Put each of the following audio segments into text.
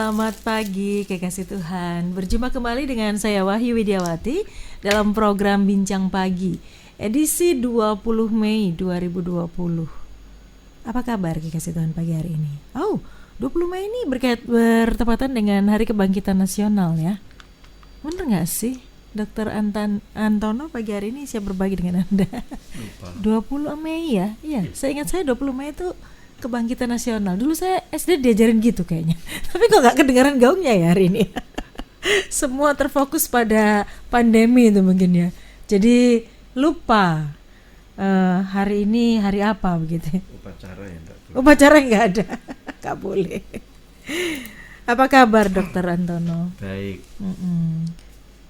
Selamat pagi kekasih Tuhan. Berjumpa kembali dengan saya Wahyu Widiawati dalam program Bincang Pagi edisi 20 Mei 2020. Apa kabar kekasih Tuhan pagi hari ini? 20 Mei ini bertepatan dengan Hari Kebangkitan Nasional ya. Bener gak sih? Dr. Antono pagi hari ini siap berbagi dengan Anda. 20 Mei ya? Iya, saya ingat saya 20 Mei itu Kebangkitan Nasional. Dulu saya SD diajarin gitu kayaknya. Tapi kok gak kedengaran gaungnya ya hari ini. Semua terfokus pada pandemi itu mungkin ya. Jadi lupa hari ini hari apa begitu. Upacara nggak ada. Gak boleh. Apa kabar Dokter Antono? Baik.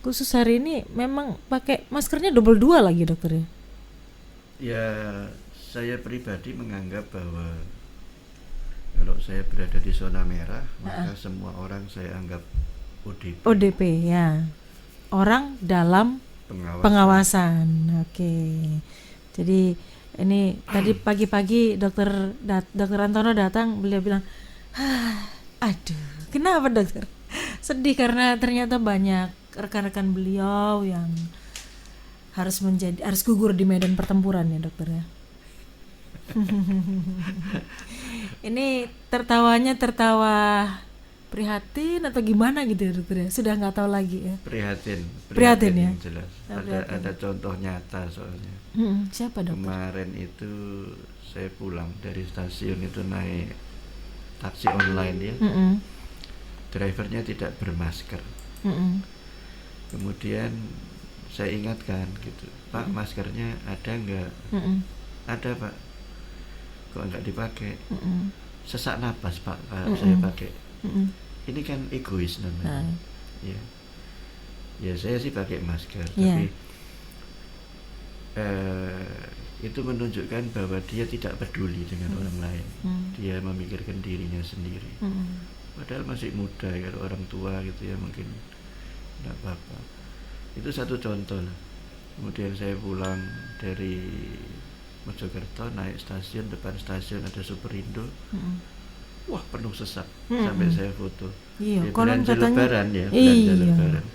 Khusus hari ini memang pakai maskernya double 2 lagi dokter ya? Ya, saya pribadi menganggap bahwa kalau saya berada di zona merah, maka semua orang saya anggap ODP. ODP ya, orang dalam pengawasan. Oke. Jadi ini tadi pagi-pagi dokter Antono datang, beliau bilang, aduh, kenapa dokter? Sedih karena ternyata banyak rekan-rekan beliau yang harus gugur di medan pertempuran ya dokter ya. Ini tertawanya tertawa prihatin atau gimana gitu ya dokter ya? Sudah nggak tahu lagi ya. Prihatin ya. Jelas. Ada contoh nyata soalnya. Siapa dokter? Kemarin itu saya pulang dari stasiun itu naik taksi online ya. Drivernya tidak bermasker. Kemudian saya ingatkan gitu, Pak, maskernya ada nggak? Ada Pak. Kok nggak dipakai? Sesak napas Pak kalau saya pakai. Ini kan egois namanya. Ya saya sih pakai masker, tapi itu menunjukkan bahwa dia tidak peduli dengan orang lain. Dia memikirkan dirinya sendiri. Padahal masih muda ya, kalau orang tua gitu ya mungkin tidak apa-apa. Itu satu contoh lah. Kemudian saya pulang dari Mojokerto, naik stasiun, depan stasiun ada Superindo. Wah, penuh sesak. Sampai saya foto. Iya, belanja lebaran ya, belanja lebaran.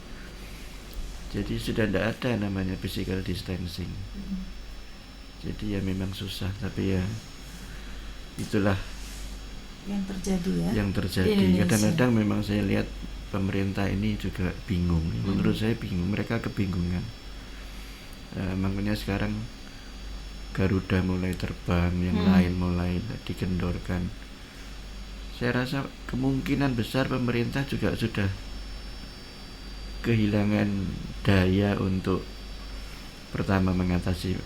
Jadi sudah tidak ada namanya physical distancing. Jadi ya memang susah, tapi ya itulah yang terjadi ya. Yang terjadi. Kadang-kadang memang saya lihat pemerintah ini juga bingung. Menurut saya bingung, mereka kebingungan. Makanya sekarang Garuda mulai terbang, yang lain mulai dikendorkan. Saya rasa kemungkinan besar pemerintah juga sudah kehilangan daya untuk pertama mengatasi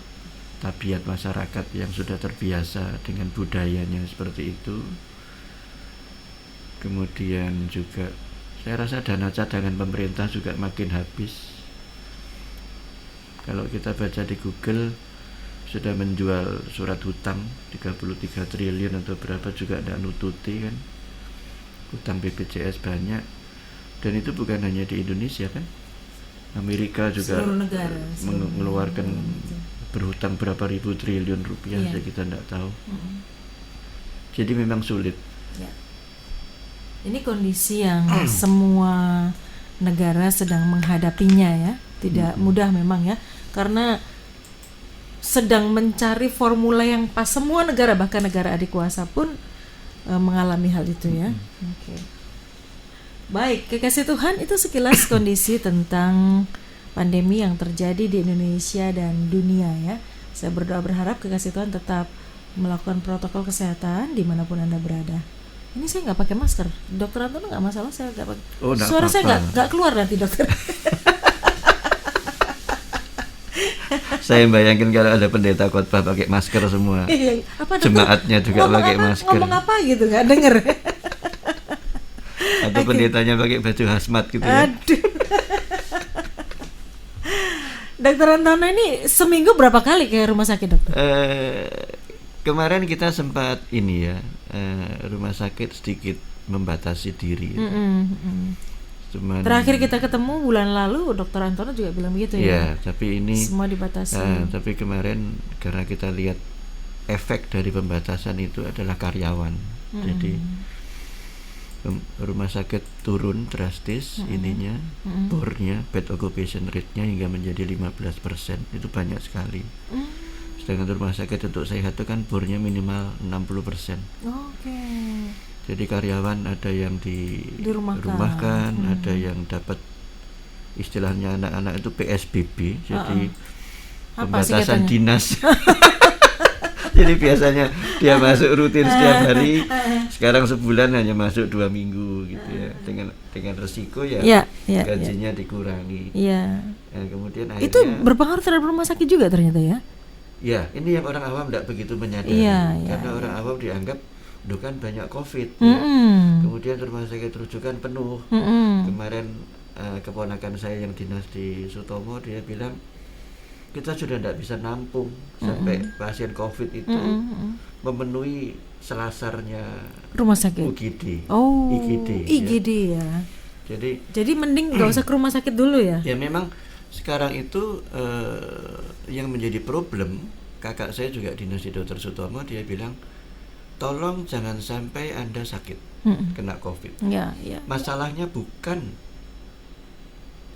tabiat masyarakat yang sudah terbiasa dengan budayanya seperti itu. Kemudian juga saya rasa dana cadangan pemerintah juga makin habis. Kalau kita baca di Google, sudah menjual surat hutang 33 triliun atau berapa juga tidak nututi kan. Hutang BPJS banyak. Dan itu bukan hanya di Indonesia kan. Amerika juga mengeluarkan berhutang berapa ribu triliun rupiah saja kita tidak tahu. Jadi memang sulit. Ini kondisi yang semua negara sedang menghadapinya ya. Tidak mudah memang ya. Karena sedang mencari formula yang pas. Semua negara, bahkan negara adik kuasa pun mengalami hal itu ya. Baik, kekasih Tuhan, itu sekilas kondisi tentang pandemi yang terjadi di Indonesia dan dunia ya. Saya berdoa berharap kekasih Tuhan tetap melakukan protokol kesehatan dimanapun Anda berada. Ini saya nggak pakai masker, dokter Antono nggak masalah, saya nggak pakai. Suara apa-apa. Saya nggak keluar nanti dokter. Saya bayangin kalau ada pendeta khotbah pakai masker semua. Jemaatnya juga pakai masker. Ngomong apa gitu nggak denger. Atau pendetanya pakai baju hazmat gitu ya. Aduh. Dokter Antono ini seminggu berapa kali ke rumah sakit dokter? Kemarin kita sempat ini ya, rumah sakit sedikit membatasi diri. Cuman, terakhir kita ketemu bulan lalu Dokter Antono juga bilang begitu ya. Iya, tapi ini semua dibatasi. Tapi kemarin karena kita lihat efek dari pembatasan itu adalah karyawan. Jadi rumah sakit turun drastis ininya, bornya, bed occupation rate-nya hingga menjadi 15%, itu banyak sekali. Sedangkan rumah sakit untuk sehat itu kan bornya minimal 60%. Jadi karyawan ada yang dirumahkan, ada yang dapat istilahnya anak-anak itu PSBB, jadi pembatasan dinas. Jadi biasanya dia masuk rutin setiap hari, sekarang sebulan hanya masuk 2 minggu gitu ya, dengan resiko gajinya dikurangi. Nah, kemudian akhirnya itu berpengaruh terhadap rumah sakit juga ternyata ya. Ya, ini yang orang awam tidak begitu menyadari, karena orang awam dianggap kan banyak COVID. Kemudian rumah sakit rujukan penuh. Kemarin keponakan saya yang dinas di Sutomo, dia bilang kita sudah tidak bisa nampung sampai pasien COVID itu memenuhi selasarnya rumah sakit UGD, IGD ya. Jadi mending nggak usah ke rumah sakit dulu ya. Ya memang sekarang itu yang menjadi problem, kakak saya juga dinas di Dr. Sutomo, dia bilang tolong jangan sampai Anda sakit kena COVID. Masalahnya bukan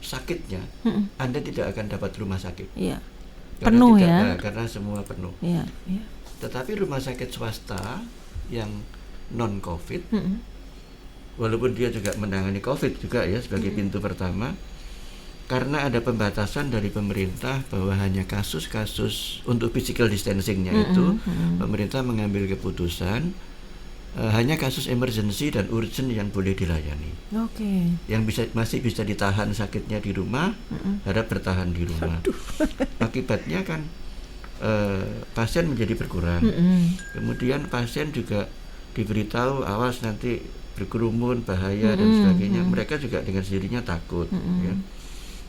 sakitnya, Anda tidak akan dapat rumah sakit. Penuh ya. Karena semua penuh. Tetapi rumah sakit swasta yang non COVID, walaupun dia juga menangani COVID juga ya sebagai pintu pertama, karena ada pembatasan dari pemerintah bahwa hanya kasus-kasus untuk physical distancingnya itu, pemerintah mengambil keputusan hanya kasus emergency dan urgent yang boleh dilayani. Yang masih bisa ditahan sakitnya di rumah, harap bertahan di rumah. Akibatnya kan pasien menjadi berkurang. Kemudian pasien juga diberitahu awas nanti berkerumun bahaya dan sebagainya. Mereka juga dengan sendirinya takut. Ya.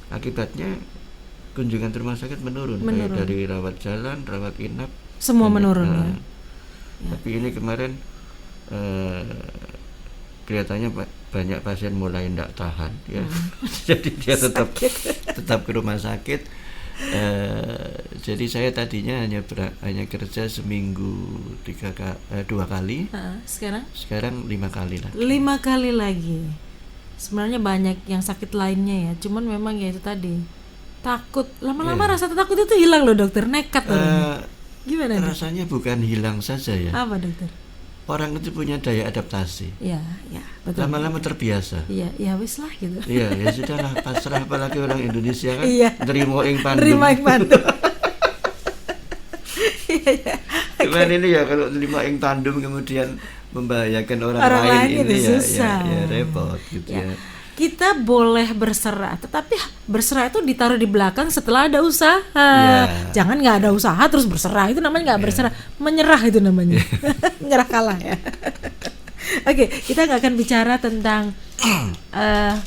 Akibatnya kunjungan ke rumah sakit menurun. Baik dari rawat jalan, rawat inap, semua menurun. Tapi ini kemarin kelihatannya banyak pasien mulai tidak tahan ya. Jadi dia tetap ke rumah sakit. Jadi saya tadinya hanya kerja seminggu 2 kali. Sekarang 5 kali lagi. 5 kali lagi. Sebenarnya banyak yang sakit lainnya ya, cuman memang ya itu tadi takut. Lama-lama rasa takut itu hilang loh dokter, nekat loh. Gimana rasanya? Bukan hilang saja ya. Apa dokter? Orang itu punya daya adaptasi. Betul. Lama-lama terbiasa. Ya wis lah gitu. Ya sudahlah, pasrah, apalagi orang Indonesia kan. Terima ing pandem. Cuman ini ya kalau terima ing tandem kemudian membahayakan orang lain ini ya repot gitu ya. Kita boleh berserah, tetapi berserah itu ditaruh di belakang setelah ada usaha. Jangan nggak ada usaha terus berserah, itu namanya nggak berserah, menyerah itu namanya. Menyerah kalah ya. Oke, kita nggak akan bicara tentang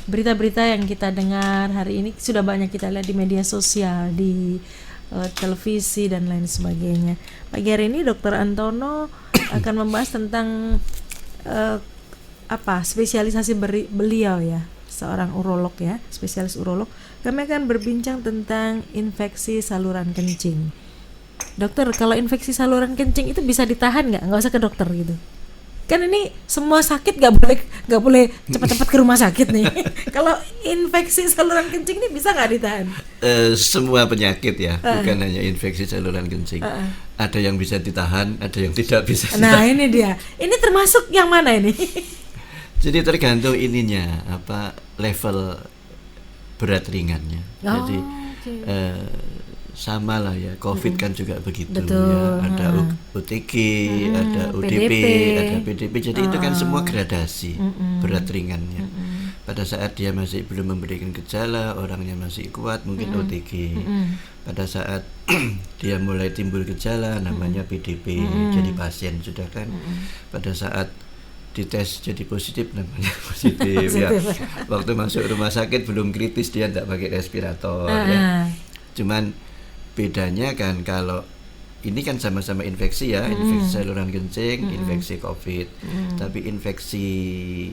berita-berita yang kita dengar hari ini. Sudah banyak kita lihat di media sosial, di televisi dan lain sebagainya. Pagi hari ini Dr. Antono akan membahas tentang spesialisasi beliau ya, seorang urolog ya, spesialis urolog. Kami akan berbincang tentang infeksi saluran kencing. Dokter, kalau infeksi saluran kencing itu bisa ditahan nggak usah ke dokter gitu? Kan ini semua sakit nggak boleh cepat-cepat ke rumah sakit nih. Kalau infeksi saluran kencing ini bisa nggak ditahan? Semua penyakit ya, bukan hanya infeksi saluran kencing. Ada yang bisa ditahan, ada yang tidak bisa ditahan. Nah ini dia, ini termasuk yang mana ini? Jadi tergantung ininya, level berat ringannya. Jadi sama lah ya, COVID kan juga begitu. Betul. Ya. Ada OTG, ada ODP, ada PDP. Jadi itu kan semua gradasi berat ringannya. Pada saat dia masih belum memberikan gejala, orangnya masih kuat, mungkin OTG. Pada saat dia mulai timbul gejala, namanya PDP, jadi pasien sudah kan. Pada saat dites jadi positif, namanya positif. Ya. Waktu masuk rumah sakit belum kritis, dia tidak pakai respirator. Ya. Cuman bedanya kan kalau ini kan sama-sama infeksi ya, infeksi saluran kencing, infeksi COVID. Tapi infeksi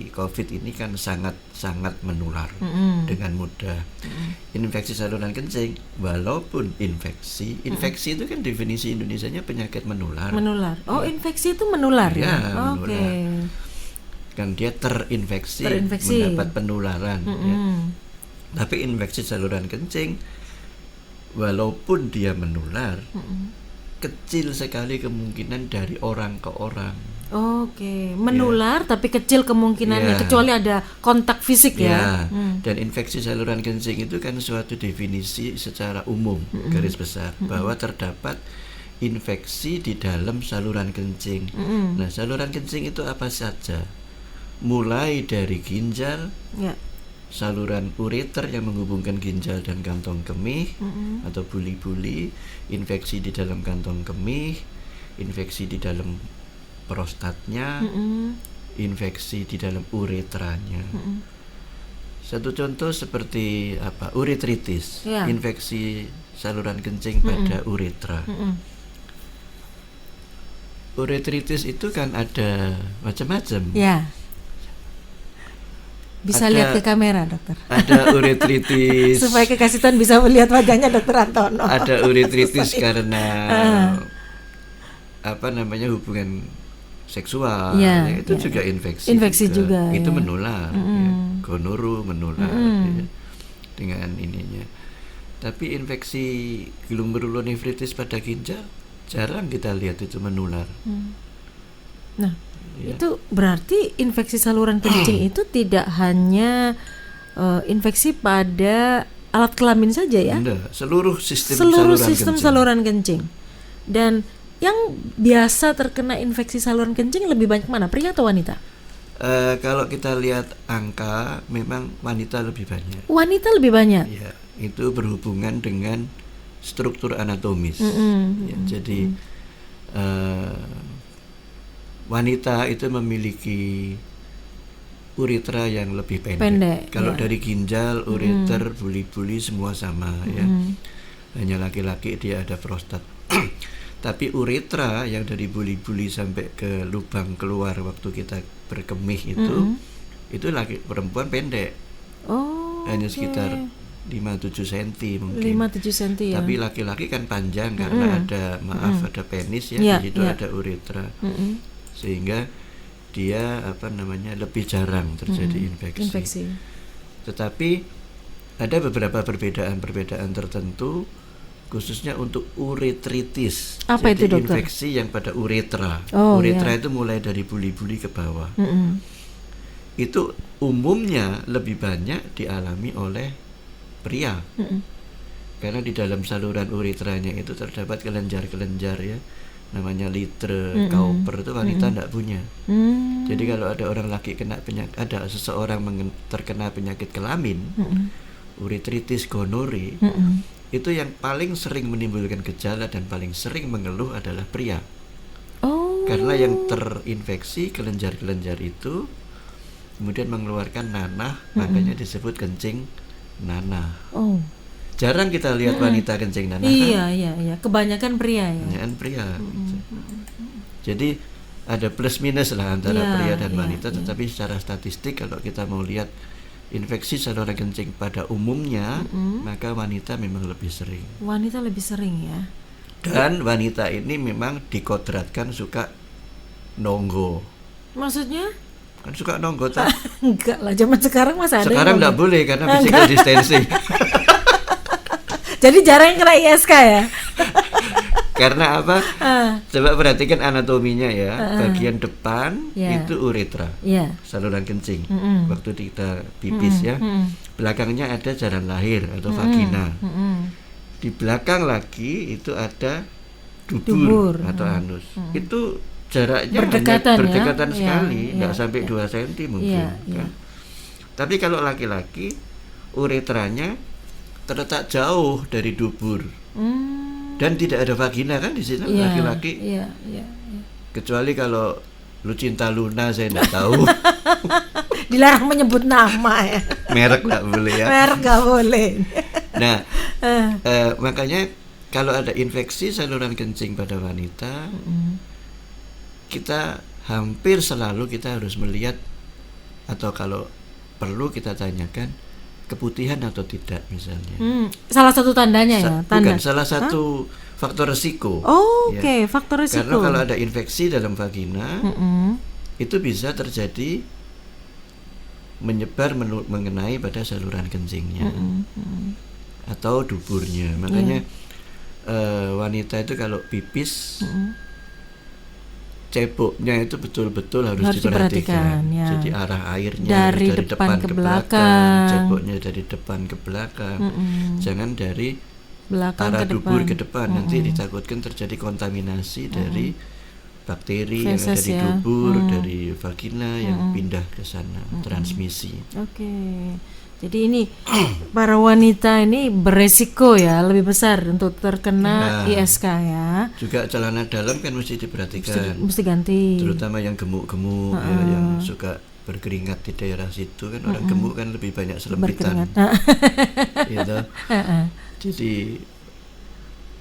COVID ini kan sangat menular dengan mudah. Infeksi saluran kencing, walaupun infeksi itu kan definisi Indonesianya penyakit menular. Infeksi itu menular ya? Menular. kan dia terinfeksi. Mendapat penularan. Ya. Tapi infeksi saluran kencing, walaupun dia menular, kecil sekali kemungkinan dari orang ke orang. Oke, menular tapi kecil kemungkinannya, kecuali ada kontak fisik ya. Dan infeksi saluran kencing itu kan suatu definisi secara umum, garis besar, bahwa terdapat infeksi di dalam saluran kencing. Nah, saluran kencing itu apa saja? Mulai dari ginjal, saluran ureter yang menghubungkan ginjal dan kantong kemih atau buli-buli, infeksi di dalam kantong kemih, infeksi di dalam prostatnya, infeksi di dalam uretranya. Satu contoh seperti uretritis, infeksi saluran kencing pada uretra. Uretritis itu kan ada macam-macam. Ya. Bisa lihat ke kamera, dokter. Ada uretritis. Supaya kekasih Tuhan bisa melihat wajahnya dokter Antono. Ada uretritis karena hubungan seksual, itu juga infeksi juga. Itu menular, gonoru menular dengan ininya. Tapi infeksi glomerulonefritis pada ginjal jarang kita lihat itu menular. Nah, itu berarti infeksi saluran kencing itu tidak hanya infeksi pada alat kelamin saja ya? Enggak, seluruh sistem saluran kencing. Dan yang biasa terkena infeksi saluran kencing lebih banyak mana, pria atau wanita? Kalau kita lihat angka, memang wanita lebih banyak. Wanita lebih banyak? Ya, itu berhubungan dengan struktur anatomis. Jadi wanita itu memiliki uretra yang lebih pendek. Kalau dari ginjal, ureter, buli-buli semua sama ya. Hanya laki-laki dia ada prostat. Tapi uretra yang dari buli-buli sampai ke lubang keluar waktu kita berkemih itu laki perempuan pendek. Hanya sekitar 5-7 cm mungkin. 5-7 cm ya. Tapi laki-laki kan panjang karena ada penis ya, di situ ada uretra. Sehingga dia lebih jarang terjadi infeksi. Tetapi ada beberapa perbedaan tertentu khususnya untuk uretritis. Apa Jadi itu, dokter? infeksi yang pada uretra. Uretra itu mulai dari buli-buli ke bawah. Itu umumnya lebih banyak dialami oleh pria. Karena di dalam saluran uretranya itu terdapat kelenjar-kelenjar ya. Namanya litre, Cowper, itu wanita tidak punya. Jadi kalau ada orang laki ada seseorang terkena penyakit kelamin, uretritis gonore, itu yang paling sering menimbulkan gejala dan paling sering mengeluh adalah pria. Karena yang terinfeksi kelenjar-kelenjar itu kemudian mengeluarkan nanah, makanya disebut kencing nanah. Jarang kita lihat wanita kencing nanah. Iya. Kebanyakan pria ya. Kebanyakan pria. Jadi ada plus minus lah antara pria dan wanita, tetapi secara statistik kalau kita mau lihat infeksi saluran kencing pada umumnya, maka wanita memang lebih sering. Wanita lebih sering ya. Dan wanita ini memang dikodratkan suka nonggo. Maksudnya? Kan suka nonggo tak? Enggak lah, zaman sekarang masa ada. Sekarang enggak boleh karena physical distancing. Jadi jarang kena ISK ya. Karena apa? Coba perhatikan anatominya ya. Bagian depan itu uretra, saluran kencing. Waktu kita pipis ya. Belakangnya ada jalan lahir atau vagina. Di belakang lagi itu ada dubur atau anus. Itu jaraknya berdekatan sekali, nggak sampai 2 cm mungkin. Kan? Tapi kalau laki-laki uretranya terletak jauh dari dubur. Dan tidak ada vagina kan di sini laki-laki. Kecuali kalau Lucinta Luna saya tidak tahu. Dilarang menyebut nama ya. Merek nggak boleh ya. Merek nggak boleh. Nah, makanya kalau ada infeksi saluran kencing pada wanita, kita hampir selalu kita harus melihat atau kalau perlu kita tanyakan keputihan atau tidak misalnya. Salah satu tandanya ya, tanda. Bukan salah satu faktor resiko. Faktor resiko. Karena kalau ada infeksi dalam vagina, itu bisa terjadi menyebar mengenai pada saluran kencingnya atau duburnya. Makanya wanita itu kalau pipis ceboknya itu betul-betul harus diperhatikan. Ya. Jadi arah airnya dari depan ke belakang, ceboknya dari depan ke belakang, jangan dari belakang arah ke dubur depan. ke depan. Nanti ditakutkan terjadi kontaminasi dari bakteri yang ada di dubur, dari vagina yang pindah ke sana, transmisi. Oke. Jadi ini para wanita ini beresiko ya, lebih besar untuk terkena ISK ya. Juga celana dalam kan mesti diperhatikan. Mesti ganti. Terutama yang gemuk-gemuk ya, yang suka berkeringat di daerah situ kan, orang gemuk kan lebih banyak selempitan. Gitu. Jadi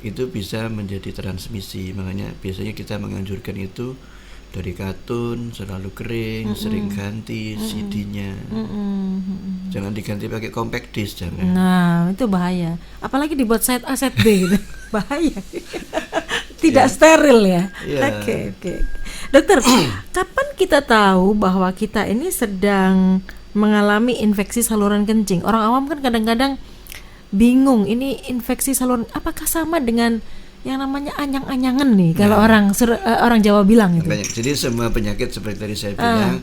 itu bisa menjadi transmisi. Makanya biasanya kita menganjurkan itu dari katun selalu kering, sering ganti CD-nya. Jangan diganti pakai compact disc, jangan. Nah, itu bahaya. Apalagi dibuat set A, set B gitu. Bahaya. Tidak steril ya. Oke. Dokter, kapan kita tahu bahwa kita ini sedang mengalami infeksi saluran kencing? Orang awam kan kadang-kadang bingung, ini infeksi saluran apakah sama dengan yang namanya anyang-anyangan nih, kalau orang Jawa bilang itu. Jadi semua penyakit seperti tadi saya bilang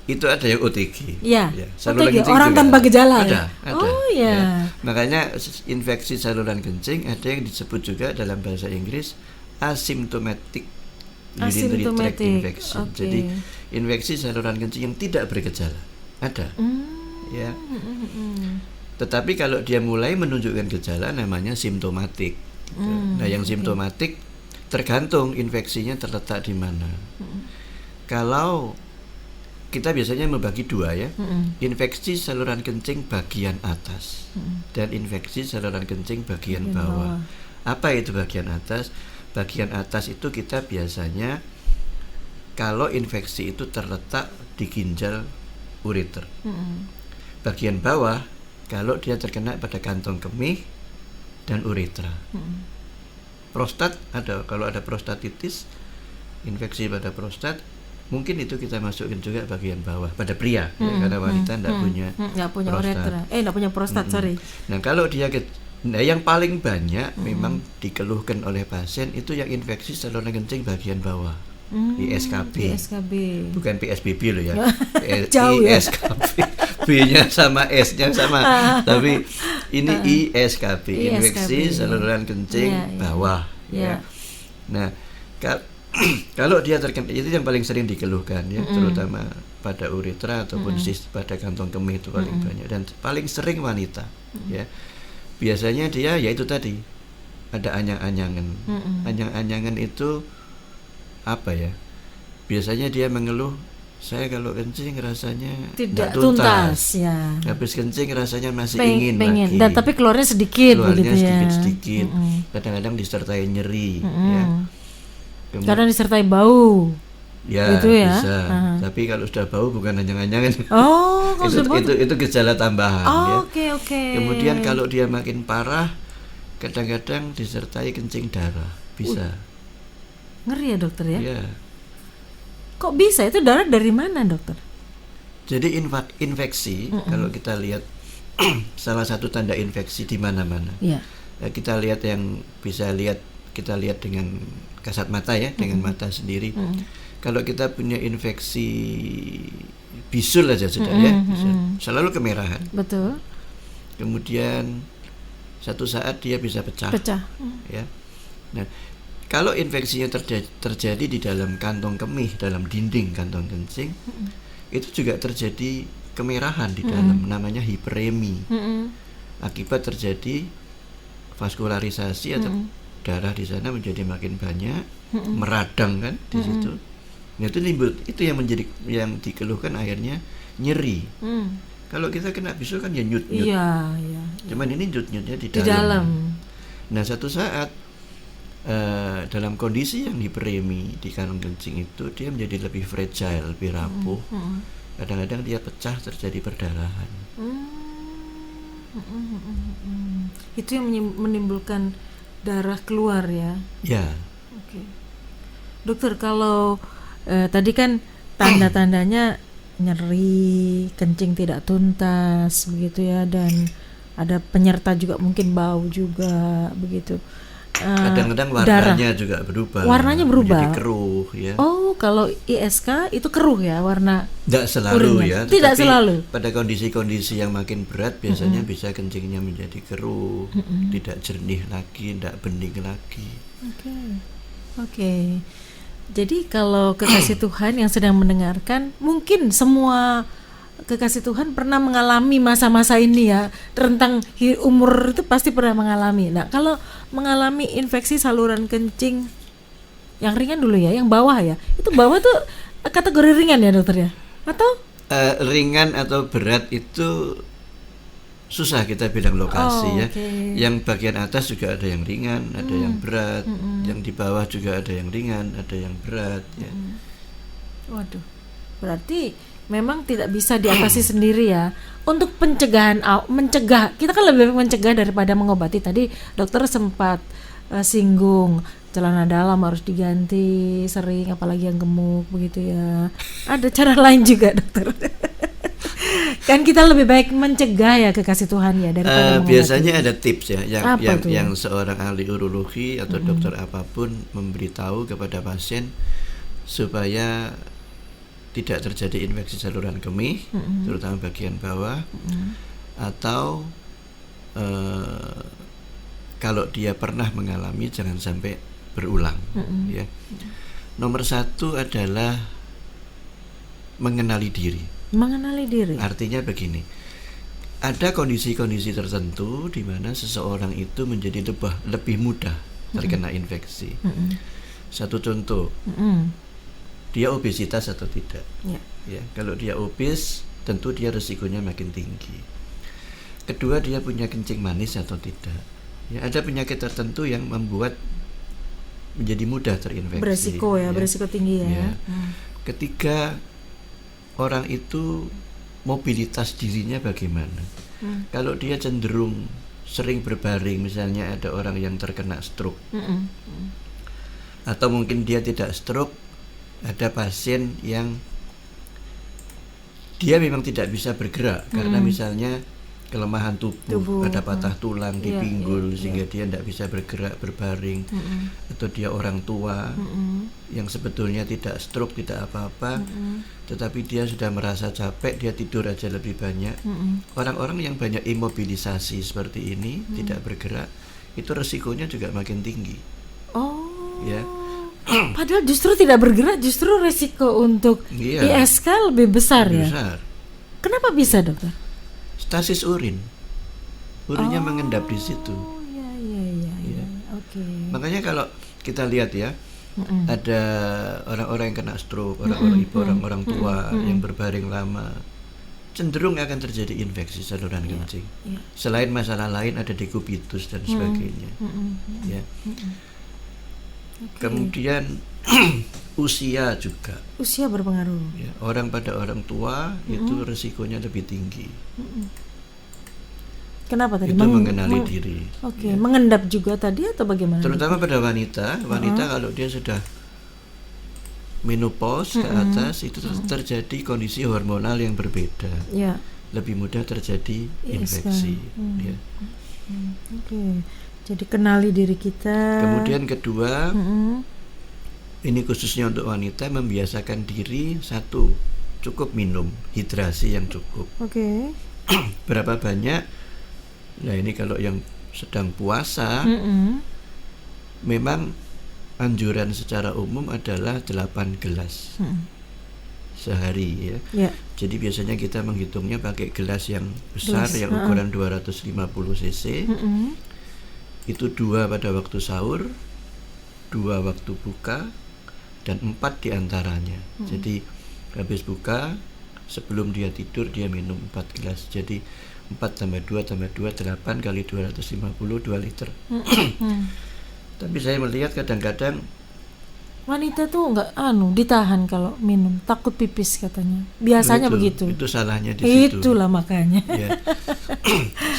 itu ada yang OTG. Ya. Saluran OTG, kencing orang juga tanpa gejala. Ada. Oh ya. Makanya infeksi saluran kencing ada yang disebut juga dalam bahasa Inggris asymptomatic urinary tract infection. Jadi infeksi saluran kencing yang tidak bergejala. Ada. Ya. Tetapi kalau dia mulai menunjukkan gejala namanya simptomatik. Nah, yang simptomatik tergantung infeksinya terletak di mana. Kalau kita biasanya membagi dua ya, infeksi saluran kencing bagian atas dan infeksi saluran kencing bagian bawah. Apa itu bagian atas? Bagian atas itu kita biasanya kalau infeksi itu terletak di ginjal ureter. Bagian bawah kalau dia terkena pada kantong kemih dan uretra. Prostat ada, kalau ada prostatitis, infeksi pada prostat, mungkin itu kita masukin juga bagian bawah pada pria, ya, karena wanita tidak punya uretra. Tidak punya prostat, sorry. Nah, kalau dia yang paling banyak memang dikeluhkan oleh pasien itu yang infeksi saluran kencing bagian bawah. ISKB. Bukan PSBB loh ya. Jauh ya. ISKB. B-nya sama S-nya sama. Tapi ini ISKB, infeksi saluran kencing bawah ya. Nah, kalau dia terkena itu yang paling sering dikeluhkan ya, terutama pada uretra ataupun pada kantong kemih itu paling banyak dan paling sering wanita ya. Biasanya dia ya itu tadi ada anyang-anyangan. Anyang-anyangan itu apa ya? Biasanya dia mengeluh, saya kalau kencing rasanya tidak tuntas ya. Habis kencing rasanya masih ingin lagi. Dan tapi keluarnya sedikit keluarnya begitu ya. Sedikit. Kadang-kadang disertai nyeri ya. Kadang disertai bau. Ya, gitu ya. Bisa. Tapi kalau sudah bau bukan anyang-anyangan. Oh, itu gejala tambahan ya. Oke. Kemudian kalau dia makin parah, kadang-kadang disertai kencing darah. Bisa. Ngeri ya dokter ya? Iya. Kok bisa? Itu darah dari mana dokter? Jadi infeksi kalau kita lihat salah satu tanda infeksi di mana-mana. Iya. Kita lihat kita lihat dengan kasat mata ya, dengan mata sendiri. Kalau kita punya infeksi bisul aja sudah ya, selalu kemerahan. Betul. Kemudian satu saat dia bisa pecah. Ya. Nah, kalau infeksinya terjadi di dalam kantong kemih, dalam dinding kantong kencing, itu juga terjadi kemerahan di dalam, namanya hiperemi. Akibat terjadi vaskularisasi atau darah di sana menjadi makin banyak, meradang kan di situ. Nah, itu yang dikeluhkan akhirnya nyeri. Kalau kita kena bisul kan ya nyut-nyut. Iya. Cuman ini nyut-nyutnya di dalam. Nah, satu saat dalam kondisi yang hiperemi di kantong kencing itu dia menjadi lebih fragile, lebih rapuh. Kadang-kadang dia pecah, terjadi perdarahan. Itu yang menimbulkan darah keluar ya. Ya. Oke. Dokter, kalau tadi kan tanda-tandanya nyeri, kencing tidak tuntas begitu ya, dan ada penyerta juga mungkin bau juga begitu. Kadang-kadang warnanya juga berubah. Warnanya berubah. Menjadi keruh ya. Oh, kalau ISK itu keruh ya warna. Tidak selalu urinnya. ya. Tidak selalu. Pada kondisi-kondisi yang makin berat biasanya bisa kencingnya menjadi keruh, tidak jernih lagi, tidak bening lagi. Oke. Jadi kalau kekasih Tuhan yang sedang mendengarkan, mungkin semua kekasih Tuhan pernah mengalami masa-masa ini ya, rentang umur itu pasti pernah mengalami. Nah, kalau mengalami infeksi saluran kencing yang ringan dulu ya, yang bawah ya, itu bawah tuh kategori ringan ya dokter ya? Atau? Ringan atau berat itu susah kita bilang lokasi ya. Yang bagian atas juga ada yang ringan, ada yang berat, yang di bawah juga ada yang ringan, ada yang berat ya. Waduh, berarti memang tidak bisa diatasi sendiri ya. Untuk mencegah, kita kan lebih mencegah daripada mengobati. Tadi dokter sempat singgung celana dalam harus diganti sering, apalagi yang gemuk begitu ya. Ada cara lain juga dokter. Kan kita lebih baik mencegah ya kekasih Tuhan ya daripada mengobati. Biasanya ada tips ya yang seorang ahli urologi atau dokter apapun memberitahu kepada pasien supaya tidak terjadi infeksi saluran kemih, terutama bagian bawah, atau kalau dia pernah mengalami jangan sampai berulang. Ya. Nomor 1 adalah mengenali diri. Mengenali diri. Artinya begini, ada kondisi-kondisi tertentu di mana seseorang itu menjadi lebih mudah terkena infeksi. Satu contoh. Dia obesitas atau tidak. Ya, kalau dia obes, tentu dia resikonya makin tinggi. Kedua, dia punya kencing manis atau tidak. Ya, ada penyakit tertentu yang membuat menjadi mudah terinfeksi. Beresiko ya, beresiko tinggi ya. Ketiga, orang itu mobilitas dirinya bagaimana? Kalau dia cenderung sering berbaring, misalnya ada orang yang terkena stroke, atau mungkin dia tidak stroke, ada pasien yang dia memang tidak bisa bergerak karena misalnya kelemahan tubuh, ada patah tulang di pinggul sehingga dia tidak bisa bergerak, berbaring, atau dia orang tua yang sebetulnya tidak stroke, tidak apa-apa, tetapi dia sudah merasa capek, dia tidur aja lebih banyak. Orang-orang yang banyak imobilisasi seperti ini, tidak bergerak, itu resikonya juga makin tinggi. Ya. Padahal justru tidak bergerak, justru resiko untuk ISK lebih besar ya. Kenapa bisa dokter? Stasis urinnya mengendap di situ. Makanya kalau kita lihat ya, ada orang-orang yang kena stroke, orang-orang tua yang berbaring lama, cenderung akan terjadi infeksi saluran kencing. Selain masalah lain ada dekubitus dan sebagainya. Ya. Kemudian usia juga. Usia berpengaruh. Ya, pada orang tua itu resikonya lebih tinggi. Kenapa tadi? Itu mengenali diri. Ya. Mengendap juga tadi atau bagaimana? Terutama pada wanita kalau dia sudah menopause ke atas, itu terjadi kondisi hormonal yang berbeda. Ya. Lebih mudah terjadi infeksi. Ya. Jadi kenali diri kita. Kemudian kedua, ini khususnya untuk wanita, membiasakan diri cukup minum, hidrasi yang cukup. Berapa banyak? Nah ini kalau yang sedang puasa, memang anjuran secara umum adalah 8 gelas sehari ya. Jadi biasanya kita menghitungnya pakai gelas yang besar, yang ukuran 250 cc. Itu 2 pada waktu sahur, 2 waktu buka, dan 4 diantaranya. Jadi habis buka, sebelum dia tidur dia minum 4 gelas. Jadi 4 tambah 2 tambah 2, 8 kali 250, 2 liter. Tapi saya melihat kadang-kadang wanita tuh nggak ditahan kalau minum, takut pipis katanya. Biasanya begitu. Itu salahnya di situ. Itulah makanya. Ya.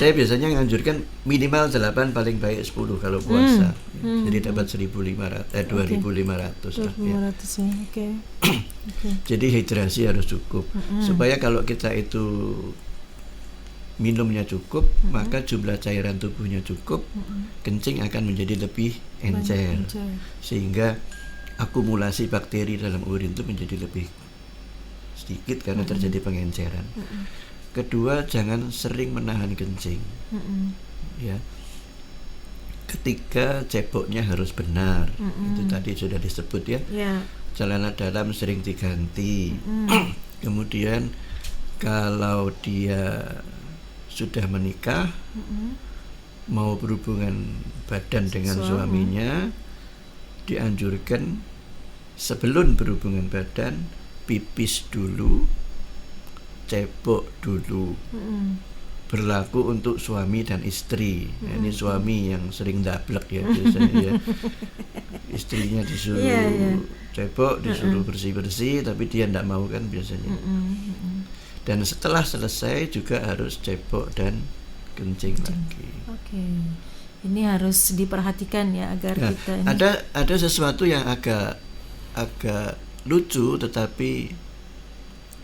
Saya biasanya nganjurkan minimal 8, paling baik 10 kalau puasa. Jadi dapat 2.500 lah. 2.500 ya. Oke. Jadi hidrasi harus cukup. Supaya kalau kita itu minumnya cukup, maka jumlah cairan tubuhnya cukup, kencing akan menjadi lebih encer, sehingga akumulasi bakteri dalam urin itu menjadi lebih sedikit karena terjadi pengenceran. Kedua, jangan sering menahan kencing. Ya. Ketiga, ceboknya harus benar. Itu tadi sudah disebut ya. Celana dalam sering diganti. Kemudian kalau dia sudah menikah, mau berhubungan badan dengan suaminya, dianjurkan sebelum berhubungan badan pipis dulu, cebok dulu. Berlaku untuk suami dan istri. Nah, ini suami yang sering dablek ya biasanya ya. Istrinya disuruh cebok, disuruh bersih-bersih, tapi dia tidak mau kan biasanya. Dan setelah selesai juga harus cebok dan kencing lagi. Ini harus diperhatikan ya agar kita ini. Ada sesuatu yang agak lucu tetapi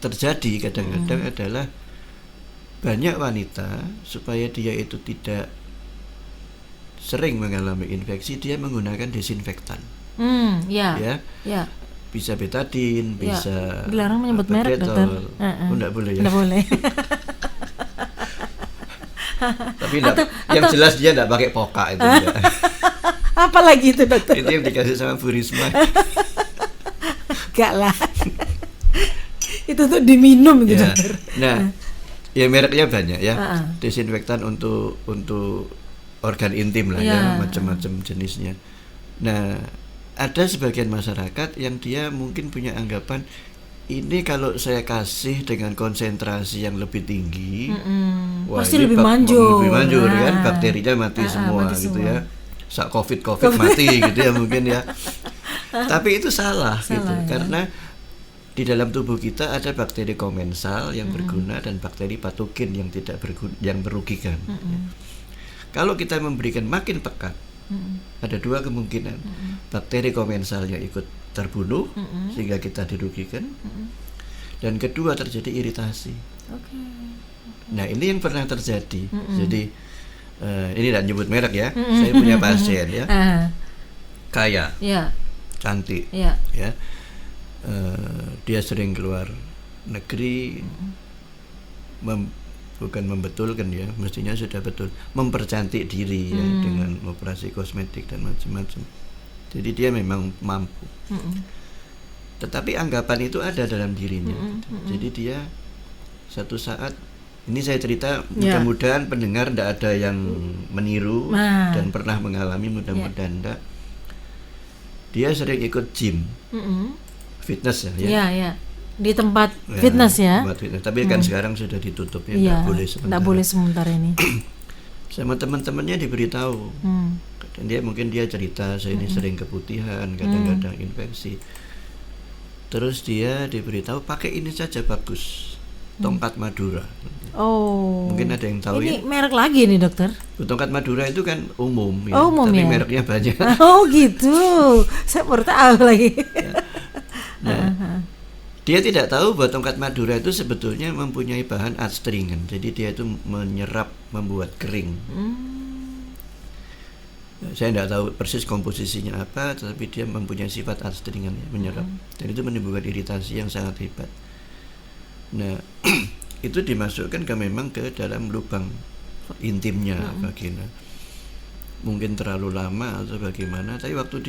terjadi kadang-kadang adalah banyak wanita supaya dia itu tidak sering mengalami infeksi, dia menggunakan desinfektan. Ya. Bisa betadine, bisa dilarang menyebut merek, dokter. Enggak boleh ya. Enggak boleh. Tapi yang jelas dia enggak pakai Poka itu enggak. Apalagi itu, dokter? Itu yang dikasih sama Bu Risma. Enggak lah. Itu tuh diminum gitu, dokter. Nah, ya mereknya banyak ya. Desinfektan untuk organ intim lah ya, macam-macam jenisnya. Nah, ada sebagian masyarakat yang dia mungkin punya anggapan ini kalau saya kasih dengan konsentrasi yang lebih tinggi, pasti lebih manjur. Lebih manjur kan, bakterinya mati semua gitu ya. Sak COVID mati gitu ya mungkin ya. Tapi itu salah gitu ya. Karena di dalam tubuh kita ada bakteri komensal yang berguna dan bakteri patogen yang tidak yang merugikan. Ya. Kalau kita memberikan makin pekat, ada dua kemungkinan. Bakteri komensalnya ikut terbunuh sehingga kita dirugikan. Dan kedua, terjadi iritasi. Nah, ini yang pernah terjadi. Jadi ini tidak nyebut merek ya. Saya punya pasien ya. Kaya. Cantik. Ya. Dia sering keluar negeri, bukan membetulkan ya, mestinya sudah betul, mempercantik diri ya, dengan operasi kosmetik dan macam-macam. Jadi dia memang mampu. Tetapi anggapan itu ada dalam dirinya. Jadi dia satu saat, ini saya cerita, mudah-mudahan pendengar tidak ada yang meniru dan pernah mengalami, mudah-mudahan tidak. Dia sering ikut gym. Fitness ya. Di tempat fitness ya. Tempat fitness. Tapi kan sekarang sudah ditutup ya, tidak boleh sementara ini. Sama teman-temannya diberitahu. Dan mungkin dia cerita, saya ini sering keputihan, kadang-kadang infeksi. Terus dia diberitahu pakai ini saja bagus, tongkat Madura. Mungkin ada yang tahu ini merek lagi nih, dokter. Tongkat Madura itu kan umum ya, tapi mereknya banyak. Gitu. Saya baru tahu lagi. Nah, dia tidak tahu bahwa tongkat Madura itu sebetulnya mempunyai bahan adstringen. Jadi dia itu menyerap, membuat kering. Saya tidak tahu persis komposisinya apa, tetapi dia mempunyai sifat adstringen, menyerap. Dan itu menimbulkan iritasi yang sangat hebat. Nah, itu dimasukkan memang ke dalam lubang intimnya vagina. Mungkin terlalu lama atau bagaimana, tapi waktu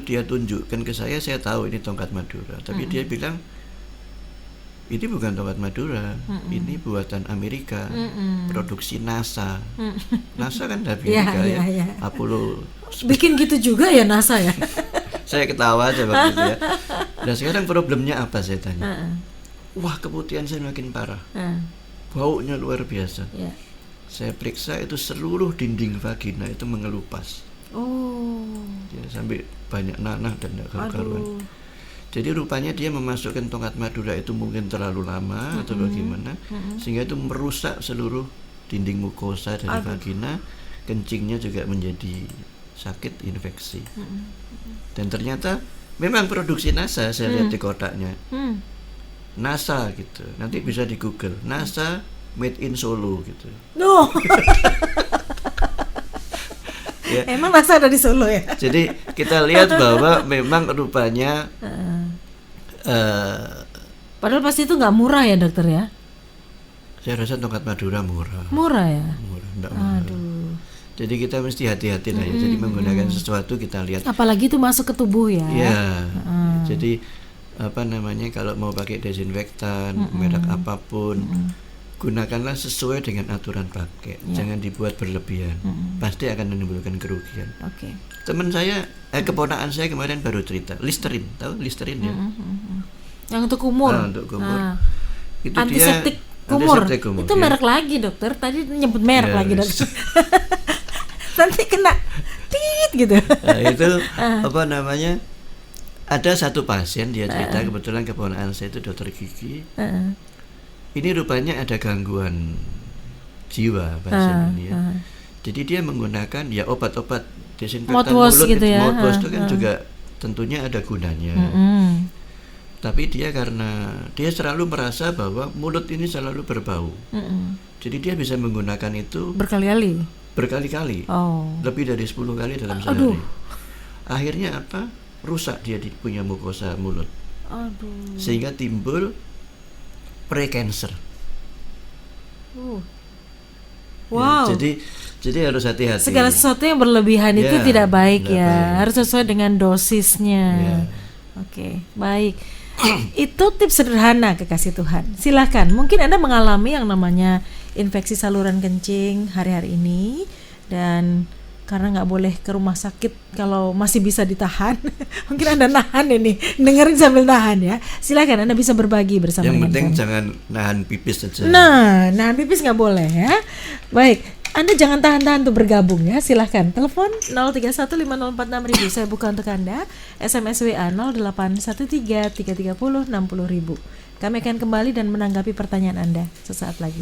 dia tunjukkan ke saya tahu ini tongkat Madura. Tapi dia bilang ini bukan tongkat Madura, ini buatan Amerika, produksi NASA. NASA kan dari Amerika ya. Apollo. Bikin gitu juga ya NASA ya. Saya ketawa aja waktu itu ya. Dan sekarang problemnya apa, saya tanya. Wah, keputihan saya makin parah. Baunya luar biasa. Saya periksa itu seluruh dinding vagina itu mengelupas. Ya, sampai banyak nanah dan karu-karuan. Jadi rupanya dia memasukkan tongkat Madura itu mungkin terlalu lama atau bagaimana, sehingga itu merusak seluruh dinding mukosa dari vagina, kencingnya juga menjadi sakit, infeksi. Dan ternyata memang produksi NASA, saya lihat di kotaknya. NASA gitu. Nanti bisa di Google. NASA made in Solo gitu. No. Ya. Emang NASA ada di Solo ya? Jadi kita lihat bahwa memang rupanya padahal pasti itu nggak murah ya dokter ya? saya rasa tongkat Madura murah. Murah ya? Murah, enggak mahal. Aduh. Jadi kita mesti hati-hati lah ya. Jadi menggunakan sesuatu kita lihat. Apalagi itu masuk ke tubuh ya? Iya. Jadi apa namanya, kalau mau pakai desinfektan merek apapun, gunakanlah sesuai dengan aturan pakai. Jangan dibuat berlebihan. Pasti akan menimbulkan kerugian. Oke. Teman saya, keponakan saya kemarin baru cerita, Listerin, tahu Listerin ya? Yang untuk kumur. Nah, untuk kumur. Itu antiseptik dia kumur. antiseptik kumur. Itu merek lagi dokter. Tadi nyebut merek lagi dokter. Nanti kena tit gitu. Nah, itu apa namanya? Ada satu pasien dia cerita, kebetulan keponakan saya itu dokter gigi. Ini rupanya ada gangguan jiwa pasien ini ya. Jadi dia menggunakan ya obat-obat desinfektan mouthwash mulut gitu ya. Mouthwash itu kan juga tentunya ada gunanya. Tapi dia karena dia selalu merasa bahwa mulut ini selalu berbau. Jadi dia bisa menggunakan itu berkali-kali. Lebih dari 10 kali dalam sehari. Akhirnya apa? Rusak dia punya mukosa mulut. Sehingga timbul pre-cancer. Wow. Ya, jadi harus hati-hati. Segala sesuatu yang berlebihan itu tidak baik ya. Baik. Harus sesuai dengan dosisnya. Oke, baik. Itu tips sederhana kekasih Tuhan. Silakan. Mungkin Anda mengalami yang namanya infeksi saluran kencing hari-hari ini, dan karena nggak boleh ke rumah sakit kalau masih bisa ditahan, mungkin Anda nahan ini, dengerin sambil nahan ya. Silakan Anda bisa berbagi bersama. Yang penting kami. jangan nahan pipis saja. Nah, nahan pipis nggak boleh ya. Baik. Anda jangan tahan-tahan untuk bergabung ya. Silahkan telepon 0315046000. Saya buka untuk Anda. SMS WA 0813 330 60.000. Kami akan kembali dan menanggapi pertanyaan Anda sesaat lagi.